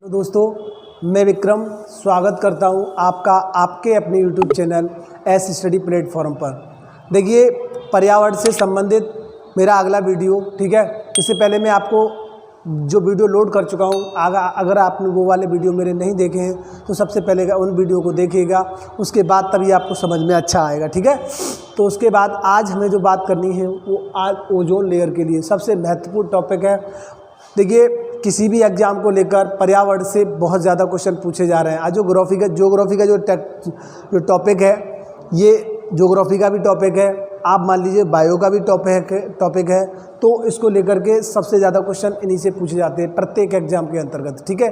दोस्तों मैं विक्रम स्वागत करता हूं आपका आपके अपने YouTube channel S study platform पर। देखिए पर्यावरण से संबंधित मेरा अगला वीडियो, ठीक है। इससे पहले मैं आपको जो वीडियो लोड कर चुका हूं, अगर आपने वो वाले वीडियो मेरे नहीं देखे हैं तो सबसे पहले उन वीडियो को देखिएगा, उसके बाद तभी आपको समझ में अच्छा आएगा, ठीक है। तो उसके बाद आज हमें जो बात करनी है वो आज ओजोन लेयर के लिए सबसे महत्वपूर्ण टॉपिक है। देखिए किसी भी एग्ज़ाम को लेकर पर्यावरण से बहुत ज़्यादा क्वेश्चन पूछे जा रहे हैं। आज ज्योग्राफी का जो टॉपिक है, ये ज्योग्राफी का भी टॉपिक है, आप मान लीजिए बायो का भी टॉपिक है। तो इसको लेकर के सबसे ज़्यादा क्वेश्चन इन्हीं से पूछे जाते हैं प्रत्येक एग्जाम के अंतर्गत, ठीक है।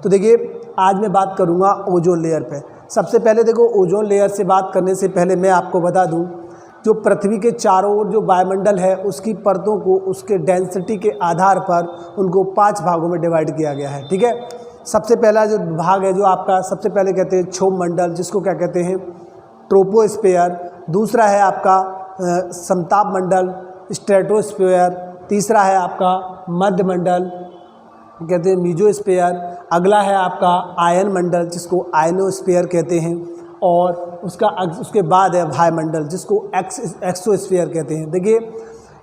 तो देखिए आज मैं बात करूँगा ओजोन लेयर पे। सबसे पहले देखो, ओजोन लेयर से बात करने से पहले मैं आपको बता दूँ, जो पृथ्वी के चारों ओर जो वायुमंडल है उसकी परतों को उसके डेंसिटी के आधार पर उनको 5 भागों में डिवाइड किया गया है, ठीक है। सबसे पहला जो भाग है जो आपका सबसे पहले कहते हैं क्षोभ मंडल, जिसको क्या कहते हैं ट्रोपोस्फेयर। दूसरा है आपका समताप मंडल स्ट्रेटोस्फेयर। तीसरा है आपका मध्य मंडल कहते हैं मीजोस्फेयर। अगला है आपका आयन मंडल जिसको आयनोस्फेयर कहते हैं। और उसके बाद है वायुमंडल जिसको एक्सोस्फीयर कहते हैं। देखिए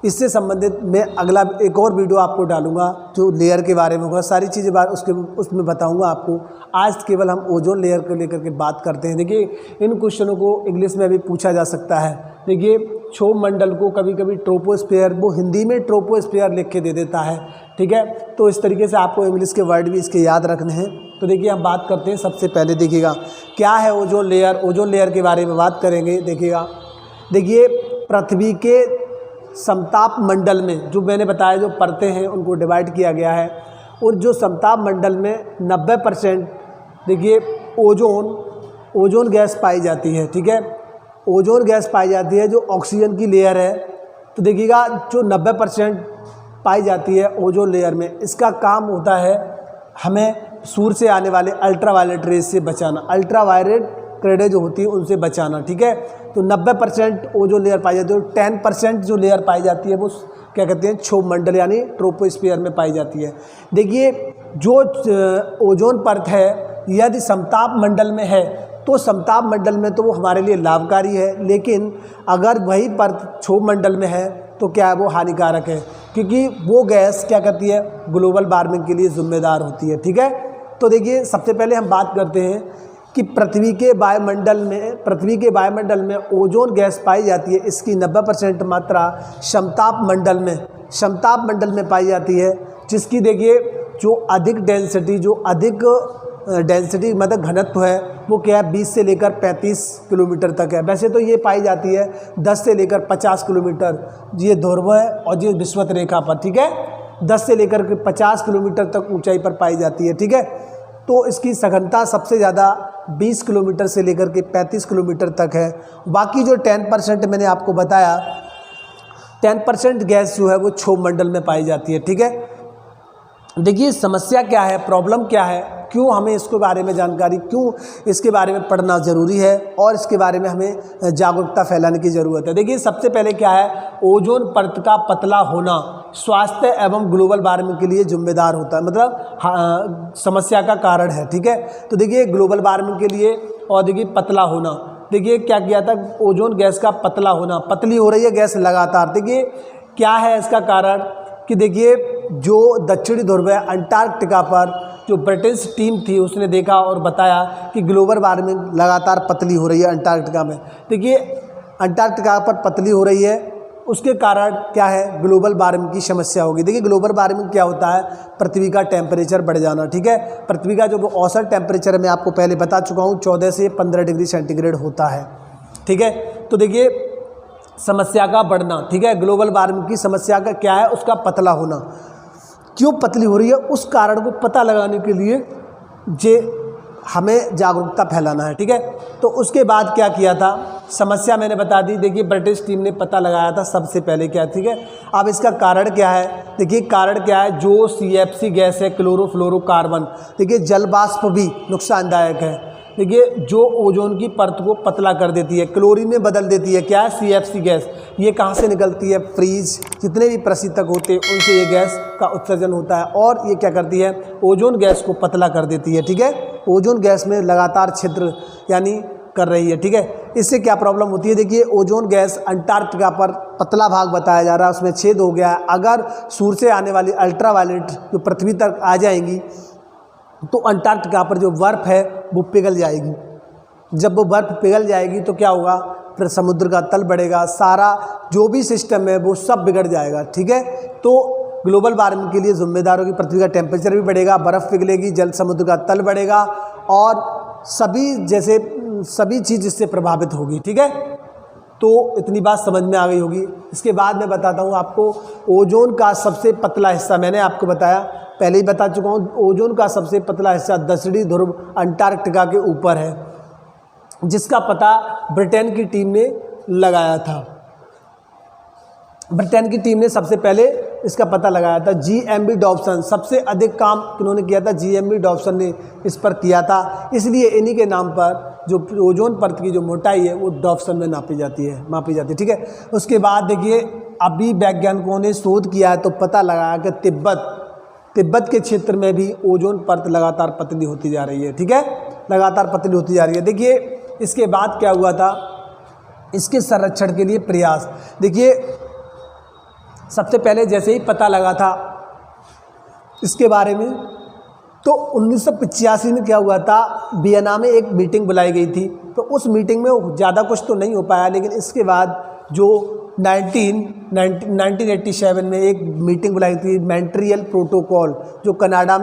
इससे संबंधित मैं अगला एक और वीडियो आपको डालूंगा जो लेयर के बारे में होगा, सारी चीज़ें उसमें बताऊंगा आपको। आज केवल हम ओजोन लेयर को लेकर के बात करते हैं। देखिए इन क्वेश्चनों को इंग्लिश में भी पूछा जा सकता है। देखिए क्षोभ मंडल को कभी कभी ट्रोपोस्फेयर, वो हिंदी में ट्रोपोस्फेयर लिख के दे देता है, ठीक है। तो इस तरीके से आपको इंग्लिश के वर्ड भी इसके याद रखने हैं। तो देखिए हम बात करते हैं, सबसे पहले देखिएगा क्या है ओजोन लेयर। ओजोन लेयर के बारे में बात करेंगे। देखिए पृथ्वी के समताप मंडल में जो मैंने बताया जो परतें हैं उनको डिवाइड किया गया है। और जो समताप मंडल में 90% देखिए ओजोन गैस पाई जाती है, ठीक है। ओजोन गैस पाई जाती है जो ऑक्सीजन की लेयर है। तो देखिएगा जो 90% पाई जाती है ओजोन लेयर में, इसका काम होता है हमें सूर्य से आने वाले अल्ट्रावायलेट रेज से बचाना, अल्ट्रावायलेट किरणें जो होती है उनसे बचाना, ठीक है। तो 90% ओजोन लेयर पाई जाती है। 10% जो लेयर पाई जाती है वो क्या कहते हैं क्षोभ मंडल यानी ट्रोपोस्फीयर में पाई जाती है। देखिए जो ओजोन परत है यदि समताप मंडल में है तो समताप मंडल में तो वो हमारे लिए लाभकारी है, लेकिन अगर वही परत क्षोभ मंडल में है तो क्या है वो हानिकारक है, क्योंकि वो गैस क्या करती है ग्लोबल वार्मिंग के लिए जिम्मेदार होती है, ठीक है। तो देखिए सबसे पहले हम बात करते हैं कि पृथ्वी के वायुमंडल में ओजोन गैस पाई जाती है। इसकी 90% मात्रा समताप मंडल में पाई जाती है, जिसकी देखिए जो अधिक डेंसिटी मतलब घनत्व है वो क्या है 20 से लेकर 35 किलोमीटर तक है। वैसे तो ये पाई जाती है 10 से लेकर 50 किलोमीटर, ये ध्रुव है और ये विषुवत रेखा पर, ठीक है। 10 से लेकर 50 किलोमीटर तक ऊंचाई पर पाई जाती है, ठीक है। तो इसकी सघनता सबसे ज़्यादा 20 किलोमीटर से लेकर के 35 किलोमीटर तक है। बाकी जो 10% मैंने आपको बताया, 10% गैस जो है वो क्षोभ मंडल में पाई जाती है, ठीक है। देखिए समस्या क्या है, प्रॉब्लम क्या है, क्यों हमें इसके बारे में जानकारी, क्यों इसके बारे में पढ़ना ज़रूरी है और इसके बारे में हमें जागरूकता फैलाने की ज़रूरत है। देखिए सबसे पहले क्या है, ओजोन परत का पतला होना स्वास्थ्य एवं ग्लोबल वार्मिंग के लिए जिम्मेदार होता है, मतलब समस्या का कारण है, ठीक है। तो देखिए ग्लोबल वार्मिंग के लिए और देखिए पतला होना, देखिए क्या किया था ओजोन गैस का पतला होना, पतली हो रही है गैस लगातार। देखिए क्या है इसका कारण कि देखिए जो दक्षिणी ध्रुव है अंटार्कटिका पर जो ब्रिटिश टीम थी उसने देखा और बताया कि ग्लोबल वार्मिंग लगातार पतली हो रही है अंटार्कटिका में। देखिए अंटार्कटिका पर पतली हो रही है, उसके कारण क्या है ग्लोबल वार्मिंग की समस्या होगी। देखिए ग्लोबल वार्मिंग क्या होता है, पृथ्वी का टेम्परेचर बढ़ जाना, ठीक है। पृथ्वी का जो औसत टेम्परेचर मैं आपको पहले बता चुका हूँ 14 से 15 डिग्री सेंटीग्रेड होता है, ठीक है। तो देखिए समस्या का बढ़ना, ठीक है, ग्लोबल वार्मिंग की समस्या का क्या है उसका पतला होना। क्यों पतली हो रही है उस कारण को पता लगाने के लिए हमें जागरूकता फैलाना है, ठीक है। तो उसके बाद क्या किया था, समस्या मैंने बता दी। देखिए ब्रिटिश टीम ने पता लगाया था सबसे पहले क्या, ठीक है। अब इसका कारण क्या है, देखिए कारण क्या है, जो CFC गैस है क्लोरोफ्लोरोकार्बन, देखिए जल वाष्प भी नुकसानदायक है। देखिए जो ओजोन की परत को पतला कर देती है, क्लोरीन में बदल देती है। क्या है? CFC gas. ये कहाँ से निकलती है? फ्रीज, जितने भी प्रशीतक होते हैं उनसे ये गैस का उत्सर्जन होता है और ये क्या करती है? ओजोन गैस को पतला कर देती है। ठीक है, ओजोन गैस में लगातार छिद्र यानी कर रही है। ठीक है, इससे क्या प्रॉब्लम होती है? देखिए ओजोन गैस अंटार्कटिका पर पतला भाग बताया जा रहा है, उसमें छेद हो गया है। अगर सूर्य से आने वाली अल्ट्रावायलेट जो पृथ्वी तक आ जाएंगी तो अंटार्कटिका पर जो बर्फ़ है वो पिघल जाएगी। जब वो बर्फ़ पिघल जाएगी तो क्या होगा? फिर समुद्र का तल बढ़ेगा, सारा जो भी सिस्टम है वो सब बिगड़ जाएगा। ठीक है, तो ग्लोबल वार्मिंग के लिए जिम्मेदार होगी। पृथ्वी का टेम्परेचर भी बढ़ेगा, बर्फ़ पिघलेगी, जल समुद्र का तल बढ़ेगा और सभी चीज़ इससे प्रभावित होगी। ठीक है, तो इतनी बात समझ में आ गई होगी। इसके बाद मैं बताता हूँ आपको ओजोन का सबसे पतला हिस्सा। मैंने आपको बताया, पहले ही बता चुका हूँ, ओजोन का सबसे पतला हिस्सा दक्षिणी ध्रुव अंटार्कटिका के ऊपर है, जिसका पता ब्रिटेन की टीम ने लगाया था। ब्रिटेन की टीम ने सबसे पहले इसका पता लगाया था। GMB डॉब्सन, सबसे अधिक काम किन्होंने किया था? GMB डॉब्सन ने इस पर किया था। इसलिए इन्हीं के नाम पर जो ओजोन परत की जो मोटाई है वो डॉब्सन में मापी जाती है। ठीक है, उसके बाद देखिए अभी वैज्ञानिकों ने शोध किया है तो पता लगाया कि तिब्बत के क्षेत्र में भी ओजोन परत लगातार पतली होती जा रही है। ठीक है, लगातार पतली होती जा रही है। देखिए इसके बाद क्या हुआ था? इसके संरक्षण के लिए प्रयास। देखिए सबसे पहले जैसे ही पता लगा था इसके बारे में, तो 1985 में क्या हुआ था? वियना में एक मीटिंग बुलाई गई थी। तो उस मीटिंग में ज़्यादा कुछ तो नहीं हो पाया, लेकिन इसके बाद जो 1987 में एक मीटिंग बुलाई थी, मॉन्ट्रियल प्रोटोकॉल, जो कनाडा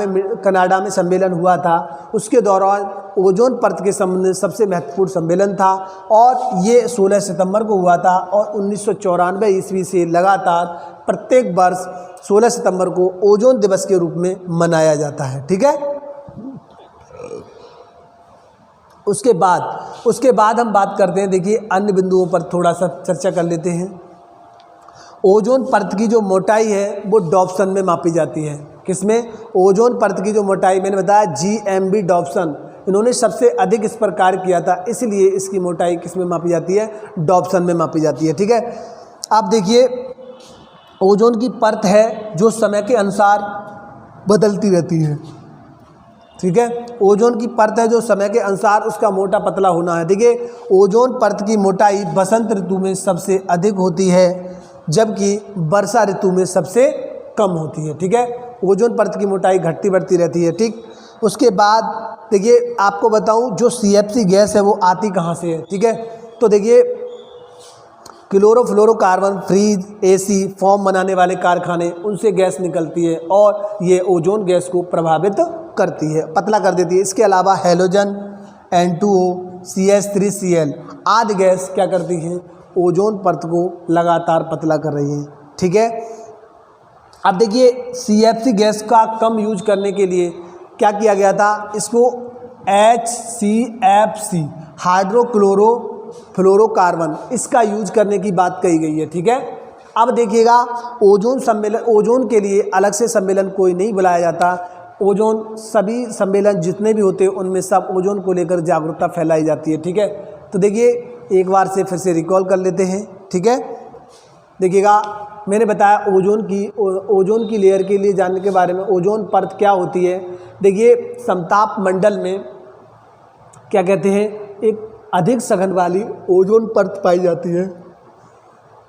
में सम्मेलन हुआ था, उसके दौरान ओजोन परत के संबंध में सबसे महत्वपूर्ण सम्मेलन था और ये 16 सितंबर को हुआ था। और 1994 ईस्वी से लगातार प्रत्येक वर्ष 16 सितंबर को ओजोन दिवस के रूप में मनाया जाता है। ठीक है, उसके बाद हम बात करते हैं। देखिए अन्य बिंदुओं पर थोड़ा सा चर्चा कर लेते हैं। ओजोन परत की जो मोटाई है वो डॉब्सन में मापी जाती है। किसमें? ओजोन परत की जो मोटाई, मैंने बताया GMB डॉब्सन, इन्होंने सबसे अधिक इस पर कार्य किया था, इसलिए इसकी मोटाई किसमें मापी जाती है? डॉब्सन में मापी जाती है। ठीक है, आप देखिए ओजोन की परत है जो समय के अनुसार बदलती रहती है। ठीक है, ओजोन की परत है जो समय के अनुसार उसका मोटा पतला होना है। देखिए ओजोन परत की मोटाई बसंत ऋतु में सबसे अधिक होती है, जबकि वर्षा ऋतु में सबसे कम होती है। ठीक है, ओजोन परत की मोटाई घटती बढ़ती रहती है। ठीक, उसके बाद देखिए आपको बताऊं जो CFC गैस है वो आती कहाँ से है? ठीक है, तो देखिए क्लोरोफ्लोरोकार्बन, फ्रीज, AC, फोम बनाने वाले कारखाने, उनसे गैस निकलती है और ये ओजोन गैस को प्रभावित करती है, पतला कर देती है। इसके अलावा हैलोजन, N2O, CH3Cl आदि गैस क्या करती हैं? ओजोन परत को लगातार पतला कर रही है। ठीक है, अब देखिए CFC गैस का कम यूज करने के लिए क्या किया गया था? इसको HCFC हाइड्रोक्लोरोफ्लोरोकार्बन इसका यूज करने की बात कही गई है। ठीक है, अब देखिएगा ओजोन के लिए अलग से सम्मेलन कोई नहीं बुलाया जाता। ओजोन सभी सम्मेलन जितने भी होते हैं उनमें सब ओजोन को लेकर जागरूकता फैलाई जाती है। ठीक है, तो देखिए एक बार से फिर से रिकॉल कर लेते हैं। ठीक है, देखिएगा मैंने बताया ओजोन की लेयर के लिए जानने के बारे में। ओजोन परत क्या होती है? देखिए समताप मंडल में क्या कहते हैं, एक अधिक सघन वाली ओजोन परत पाई जाती है।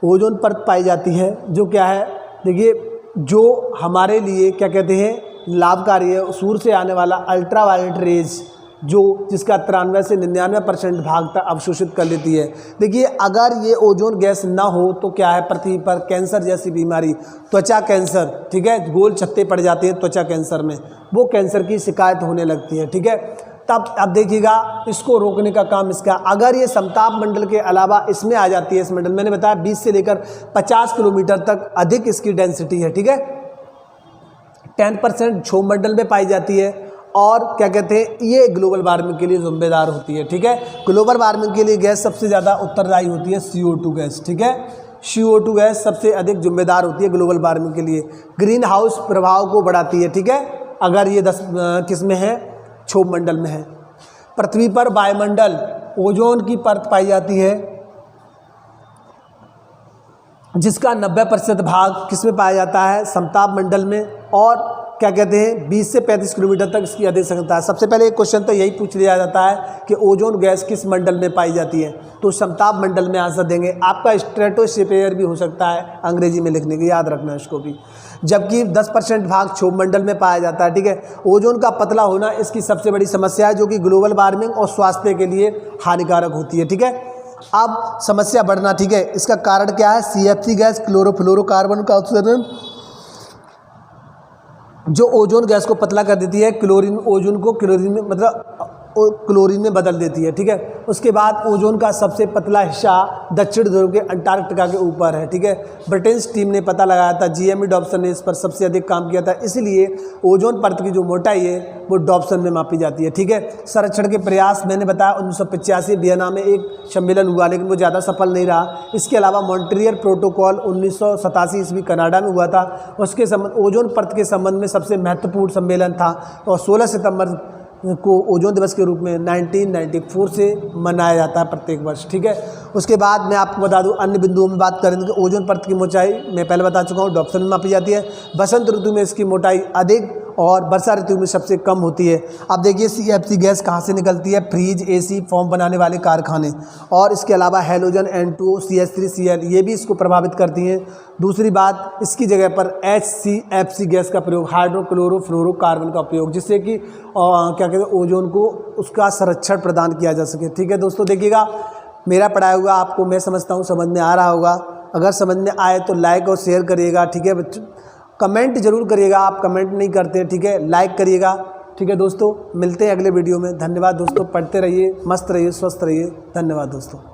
ओजोन परत पाई जाती है जो क्या है? देखिए जो हमारे लिए क्या कहते हैं लाभकारी है। सूर्य से आने वाला अल्ट्रावायलेट रेज जिसका 93 से 99% भाग तक अवशोषित कर लेती है। देखिए अगर ये ओजोन गैस ना हो तो क्या है, पृथ्वी पर कैंसर जैसी बीमारी, त्वचा कैंसर, ठीक है, गोल छत्ते पड़ जाते हैं त्वचा कैंसर में, वो कैंसर की शिकायत होने लगती है। ठीक है, तब अब देखिएगा इसको रोकने का काम इसका, अगर ये समताप मंडल के अलावा इसमें आ जाती है, इस मंडल मैंने बताया 20 से लेकर 50 किलोमीटर तक अधिक इसकी डेंसिटी है। ठीक है, 10% क्षोभ मंडल में पाई जाती है और क्या कहते हैं ये ग्लोबल वार्मिंग के लिए जिम्मेदार होती है। ठीक है, ग्लोबल वार्मिंग के लिए गैस सबसे ज़्यादा उत्तरदायी होती है CO2 गैस। ठीक है, CO2 गैस सबसे अधिक जिम्मेदार होती है ग्लोबल वार्मिंग के लिए, ग्रीन हाउस प्रभाव को बढ़ाती है। ठीक है, अगर ये 10 किस में है, क्षोभ मंडल में है। पृथ्वी पर वायुमंडल ओजोन की परत पाई जाती है जिसका 90% भाग किसमें पाया जाता है, समताप मंडल में, और क्या कहते हैं 20 से 35 किलोमीटर तक इसकी अधिकता है। सबसे पहले एक क्वेश्चन तो यही पूछ लिया जाता है कि ओजोन गैस किस मंडल में पाई जाती है, तो समताप मंडल में आंसर देंगे। आपका स्ट्रेटोस्फीयर भी हो सकता है अंग्रेजी में लिखने के, याद रखना इसको भी। जबकि 10% भाग क्षोभ मंडल में पाया जाता है, ठीक है। ओजोन का पतला होना इसकी सबसे बड़ी समस्या है जो कि ग्लोबल वार्मिंग और स्वास्थ्य के लिए हानिकारक होती है, ठीक है। अब समस्या बढ़ना, ठीक है, इसका कारण क्या है, CFC गैस, क्लोरोफ्लोरोकार्बन का उत्सर्जन जो ओजोन गैस को पतला कर देती है, क्लोरीन ओजोन को क्लोरीन में मतलब क्लोरीन में बदल देती है, ठीक है। उसके बाद ओजोन का सबसे पतला हिस्सा दक्षिण ध्रुव के अंटार्कटिका के ऊपर है, ठीक है। ब्रिटेन्स टीम ने पता लगाया था, GME डॉप्सन ने इस पर सबसे अधिक काम किया था, इसलिए ओजोन परत की जो मोटाई है वो डॉप्सन में मापी जाती है, ठीक है। संरक्षण के प्रयास मैंने बताया 1985 वियना में एक सम्मेलन हुआ, लेकिन वो ज़्यादा सफल नहीं रहा। इसके अलावा मॉन्ट्रियल प्रोटोकॉल 1987 ईस्वी कनाडा में हुआ था, उसके ओजोन परत के संबंध में सबसे महत्वपूर्ण सम्मेलन था, और 16 सितंबर को ओजोन दिवस के रूप में 1994 से मनाया जाता है प्रत्येक वर्ष, ठीक है। उसके बाद मैं आपको बता दूं अन्य बिंदुओं में बात करेंगे कि ओजोन परत की मोटाई मैं पहले बता चुका हूँ, डॉप्सन में मापी जाती है। बसंत ऋतु में इसकी मोटाई अधिक और वर्षा ऋतु में सबसे कम होती है। अब देखिए CFC गैस कहाँ से निकलती है, फ्रीज, AC फॉर्म बनाने वाले कारखाने, और इसके अलावा हैलोजन N2O, CH3Cl ये भी इसको प्रभावित करती हैं। दूसरी बात, इसकी जगह पर HCFC गैस का प्रयोग, हाइड्रोक्लोरोफ्लोरोकार्बन का उपयोग, जिससे कि क्या कहते हैं ओजोन को उसका संरक्षण प्रदान किया जा सके, ठीक है। दोस्तों देखिएगा, मेरा पढ़ाया हुआ आपको मैं समझता हूँ समझ में आ रहा होगा। अगर समझ में आए तो लाइक और शेयर करिएगा, ठीक है बच्चों। कमेंट जरूर करिएगा, आप कमेंट नहीं करते हैं, ठीक है, लाइक करिएगा, ठीक है दोस्तों। मिलते हैं अगले वीडियो में। धन्यवाद दोस्तों, पढ़ते रहिए, मस्त रहिए, स्वस्थ रहिए। धन्यवाद दोस्तों।